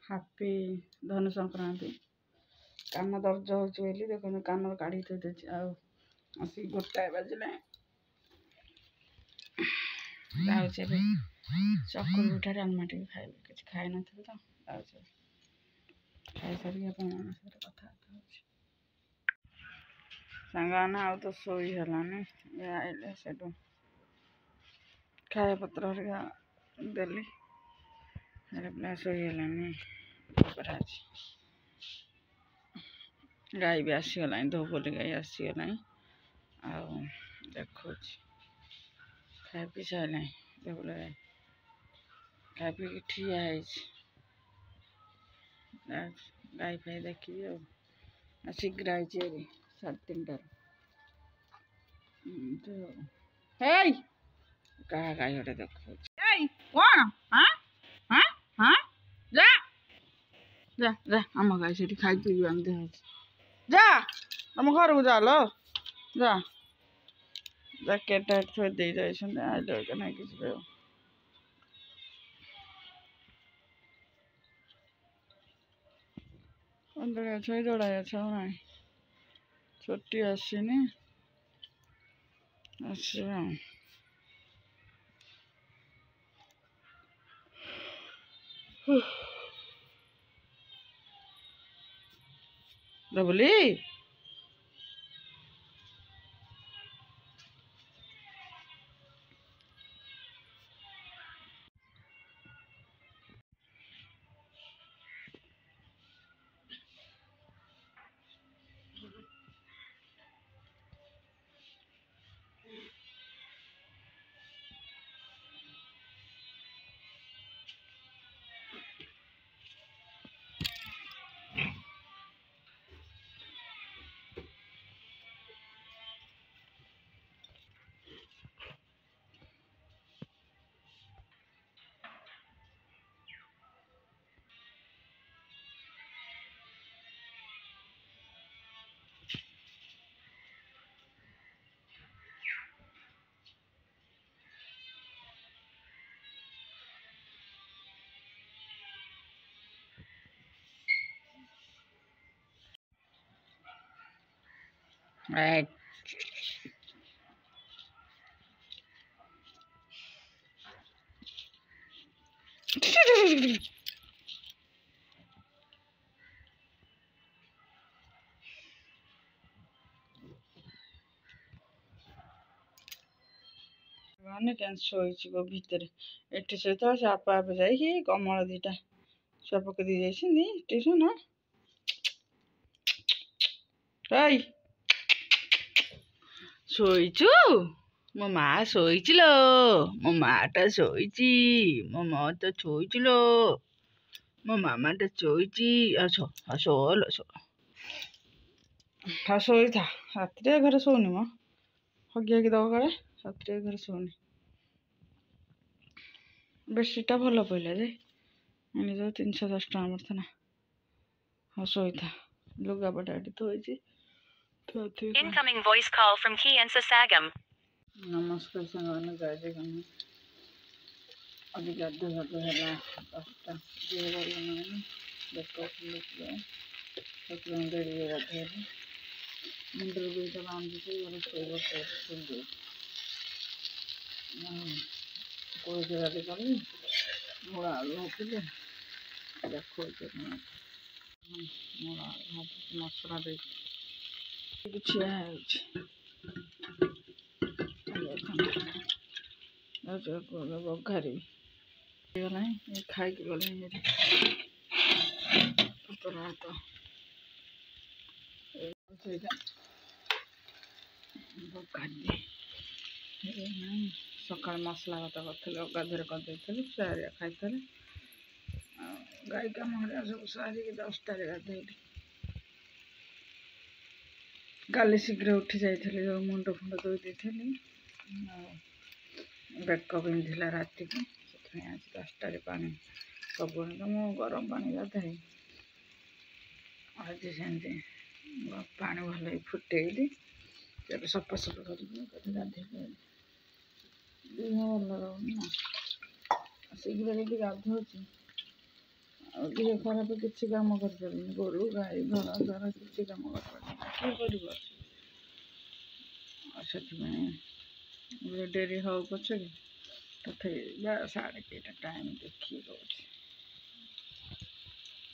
Happy ଧନୁ ସଂକ୍ରାନ୍ତି। କାନ ଦର୍ଜ ହେଉଛି ବୋଲି ଦେଖନ୍ତୁ କାନରୁ କାଢ଼ି ଥୋଇ ଦେଇଛି। ଆଉ ଆସିକି 1ଟା ବାଜିଲାଣି। ଯାଉଛି ଏବେ ଚକୁଳି ପିଠା ଡାଲମା ଟିକେ ଖାଇବି। କିଛି ଖାଇନଥିଲି ତ ଯାଉଛି ଖାଇସାରିକି ଆପଣମାନଙ୍କ ସହିତ କଥାବାର୍ତ୍ତା ହେଉଛି। ସାଙ୍ଗମାନେ ଆଉ ତ ଶୋଇ ହେଲାନି। ଆଇଲେ ସେଠୁ ଖାଇବା ପତ୍ର ହେରିକା ଦେଲି। ପିଲା ଶୋଇ ହେଲାନି। ଅଛି ଗାଈ ବି ଆସିଗଲାଣି। ଧୋବଲି ଗାଈ ଆସିଗଲାଣି। ଆଉ ଦେଖୁଛି ଖାଇ ପିଇ ସାରିଲାଣି। ଧୋବଲି ଗାଈ ଖାଇ ପିଇକି ଠିଆ ହେଇଛି। ଗାଈ ଫାଇ ଦେଖିବି ଆଉ ଶୀଘ୍ର ହେଇଛି ଏବେ 3:30। ହେଇ କାହା ଗାଈ ଗୋଟେ ଦେଖୁଛି। ଏଇ କଣ ଯା ଯା ଯା ଆମ ଗାଈ ସେଠି ଖାଇ ପିଇବି ଆମେ ଦେହ ଯା ତମ ଘରକୁ ଯାଲୋ ଯା। ଜ୍ୟାକେଟଟା ଥୋଇ ଦେଇ ଯାଇଛନ୍ତି। ଆଇଲେ ନେଇକି ଯିବେ ଆଉ। କନ୍ଦଳି ଗଛ ଏଇ ଯୋଡ଼ା ଗଛ ଆଉ ନାହିଁ। ଛୁଟି ଆସିନି ଆସିବ ଆଉ। ଧୋବଲି ମାନେ ଶୋଇଛି ଭିତରେ। ଏଠି ଶୋଇଥାଉ ସେ ଆପେ ଆପେ ଯାଇକି କମଳ 2ଟା ଛୁଆ ପକେଇ ଦେଇ ଯାଇଛନ୍ତି ଟିଉସନ। ଏଇ ଶୋଇଛୁ? ମୋ ମା ଶୋଇଛି ଲୋ। ମୋ ମାଟା ଶୋଇଛି। ମୋ ମା ତ ଶୋଇଛି ଲୋ। ମୋ ମାମାଟା ଶୋଇଛି। ଶୋଲୋ ଶୋ। ହଁ ଶୋଇଥା। ରାତିରେ ଘରେ ଶୋଉନି ମ। ହଗି ହଗି ଦବ କାଳେ। ରାତିରେ ଘରେ ଶୋଉନି। ବେଡସିଟ୍ଟା ଭଲ ପଇଲା ଯେ ଏଣିକି 310 ଟଙ୍କା ପଡ଼ିଥିଲା। ହଁ ଶୋଇଥା। ଲୁଗାପଟା ଏଠି ଥୋଇଛି। Incoming voice call from Key and Sasagam. ନମସ୍କାର ସାଙ୍ଗମାନେ। ଜୟ ଜଗନ୍ନାଥ। ଆଜି ଗାଧୁଆ ହେଲା 10ଟା। ଦେହ ଭଲ ନାହିଁ। ବେକ ଫୁଲୁଛି ସେଥିପାଇଁ ଡେରିରେ ଗାଧେଇଲି। ମୁଣ୍ଡରେ 2ଟା ବାନ୍ଧିଛି। ଘରେ ଶୋଇବ ଫୁଲି କୋଳି ରାତି କଲି। ମୂଳା ଆଳୁ ଭାଜିଲି। ଦେଖୁଛି ମୂଳା ଆଳୁ ଭାଜିଛି ମସଲା ଦେଇକି ଠିଆ ହେଉଛି। ବଘାରିବି ହେଇଗଲାଣି। ଖାଇକି ଗଲେଣି ଭାତ ସେଇଟା ବଘାରିବି। ସକାଳେ ମସଲା ଭାତ କରିଥିଲି। ଅଗାଧରେ କରିଦେଇଥିଲି। ଛୁଆ ଖାଇଥିଲି। ଆଉ ଗାଈ କାମ ହେରିକା ସବୁ ସାରିକି 10ଟାରେ ଗାଧେଇଲି। କାଲି ଶୀଘ୍ର ଉଠି ଯାଇଥିଲି। ଯେଉଁ ମୁଣ୍ଡ ଫୁଣ୍ଡ ଧୋଇ ଦେଇଥିଲି। ଆଉ ବେକ ବିନ୍ଧିଲା ରାତିକୁ। ସେଥିପାଇଁ ଆଜି 10ଟାରେ ପାଣି ସବୁବେଳେ ତ ମୁଁ ଗରମ ପାଣି ଗାଧାଏ। ଆଜି ସେମିତି ପାଣି ଭଲକି ଫୁଟେଇଲି। ଏବେ ସଫାସଫା କରିକି ଗାଧେଇଲି। ଦେହ ଭଲ ରହୁନି ନା। ଶୀଘ୍ର ଯଦି ଗାଧୋଉଛି ଆଉ ଦେହ ଖରାପ କିଛି କାମ କରିପାରୁନି ଗୋରୁ ଗାଈ ଘର ଦ୍ୱାରା କିଛି କାମ କରିପାରୁନି କିଏ କରିବ ଆଉ ସେଥିପାଇଁ ଡେରି ହଉ ପଛକେ ତଥାପି 12:30 ଟାଇମ୍ ଦେଖିକି ରହୁଛି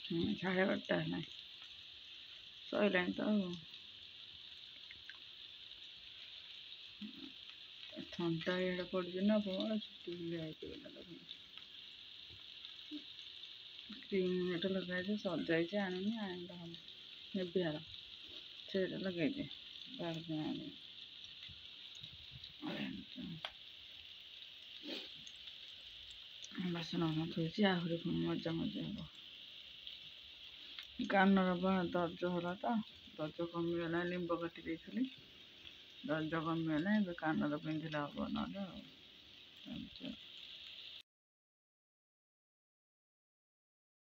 12:30 ହେଲାଣି ସଇଲାଣି ତ ଆଉ ଥଣ୍ଡା ଇଆଡ଼େ ପଡ଼ିଛି ନା ବଳ ଚୁଟି ହେଇଗଲା କ୍ରିମ୍ ଏଟା ଲଗାଇଛି ସଜାଇଛି ଆଣିନି ଆଣିଲେ ହବ ନେବିହାର ସେଇଟା ଲଗାଇଛି ଆଣି ବାସନ ଥୋଇଛି ଆହୁରି ପୁଣି ମଜା ହବ କାନର ବା ଦର୍ଜ ହେଲା ତ ଦର୍ଜ କମିଗଲା ଲିମ୍ବ କାଟି ଦେଇଥିଲି ଦର୍ଜ କମିଗଲା ଏବେ କାନର ପିନ୍ଧିଲେ ହବ ନହେଲେ ଆଉ ଏମିତି